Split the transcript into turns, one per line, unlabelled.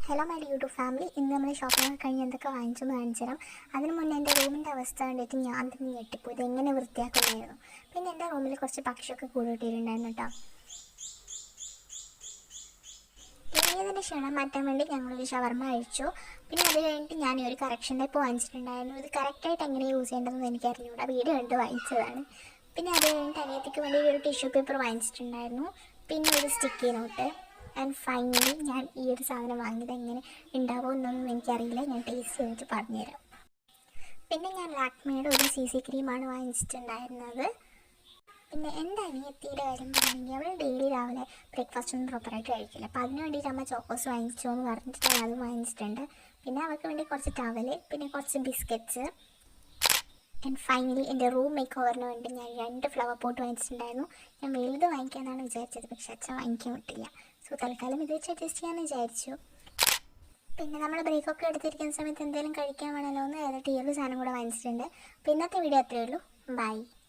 Hello my YouTube family. ഇന്ന് നമ്മൾ shopping കഴിഞ്ഞ് എന്തൊക്കെ വാങ്ങിച്ചെന്ന് കാണിച്ചു തരാം. അതിന് മുന്നേ എൻ്റെ റൂമിൻ്റെ അവസ്ഥ കണ്ടിട്ട് ഞാൻ തന്നെ ഞെട്ടിപ്പോയി. ഇത് എങ്ങനെ വൃത്തിയാക്കുന്നതായിരുന്നു. പിന്നെ എൻ്റെ റൂമിൽ കുറച്ച് പക്ഷിയൊക്കെ കൂടിയിട്ടിട്ടുണ്ടായിരുന്നു കേട്ടോ. പിന്നെ ഇതിൻ്റെ ക്ഷണം മാറ്റാൻ വേണ്ടി ഞങ്ങളൊരു ഷവർമ കഴിച്ചു. പിന്നെ അത് കഴിഞ്ഞിട്ട് ഞാൻ ഒരു കറക്ഷൻ ടൈപ്പ് വാങ്ങിച്ചിട്ടുണ്ടായിരുന്നു. ഇത് കറക്റ്റായിട്ട് എങ്ങനെ യൂസ് ചെയ്യേണ്ടതെന്ന് എനിക്കറിഞ്ഞൂടാ. വീഡിയോ കണ്ട് വാങ്ങിച്ചതാണ്. പിന്നെ അത് കഴിഞ്ഞിട്ട് അനിയത്തിക്ക് വേണ്ടി ഒരു ടിഷ്യൂ പേപ്പർ വാങ്ങിച്ചിട്ടുണ്ടായിരുന്നു. പിന്നെ ഒരു സ്റ്റിക്കി നോട്ട്. ആൻഡ് ഫൈനലി ഞാൻ ഈ ഒരു സാധനം വാങ്ങിയത് എങ്ങനെ ഉണ്ടാവുമോ എന്നൊന്നും എനിക്കറിയില്ല. ഞാൻ ടേസ്റ്റ് ചെയ്തിട്ട് പറഞ്ഞുതരാം. പിന്നെ ഞാൻ ലാക്മേയുടെ ഒരു CC ക്രീമാണ് വാങ്ങിച്ചിട്ടുണ്ടായിരുന്നത്. പിന്നെ എൻ്റെ അനിയത്തിയുടെ കാര്യം പറയുകയാണെങ്കിൽ അവൾ ഡെയിലി രാവിലെ ബ്രേക്ക്ഫാസ്റ്റ് ഒന്നും പ്രോപ്പറായിട്ട് കഴിക്കില്ല. അപ്പോൾ അതിന് വേണ്ടിയിട്ട് അമ്മ ചോക്കോസ് വാങ്ങിച്ചോ എന്ന് പറഞ്ഞിട്ട് ഞാൻ അത് വാങ്ങിച്ചിട്ടുണ്ട്. പിന്നെ അവൾക്ക് വേണ്ടി കുറച്ച് ടവൽ, പിന്നെ കുറച്ച് ബിസ്ക്കറ്റ്സ്. ആൻഡ് ഫൈനലി എൻ്റെ റൂം മേക്ക് ഓവറിന് വേണ്ടി ഞാൻ 2 ഫ്ലവർ പോട്ട് വാങ്ങിച്ചിട്ടുണ്ടായിരുന്നു. ഞാൻ വലുത് വാങ്ങിക്കാമെന്നാണ് വിചാരിച്ചത്, പക്ഷേ അച്ഛൻ വാങ്ങിക്കാൻ വിട്ടില്ല. സോ തൽക്കാലം ഇത് വെച്ച് അഡ്ജസ്റ്റ് ചെയ്യാമെന്ന് വിചാരിച്ചു. പിന്നെ നമ്മൾ ബ്രേക്കൊക്കെ എടുത്തിരിക്കുന്ന സമയത്ത് എന്തെങ്കിലും കഴിക്കാൻ വേണമല്ലോ എന്ന് ഏതായിട്ട് ഈ ഒരു സാധനം കൂടെ വാങ്ങിച്ചിട്ടുണ്ട്. അപ്പോൾ ഇന്നത്തെ വീഡിയോ അത്രയേ ഉള്ളൂ. ബൈ.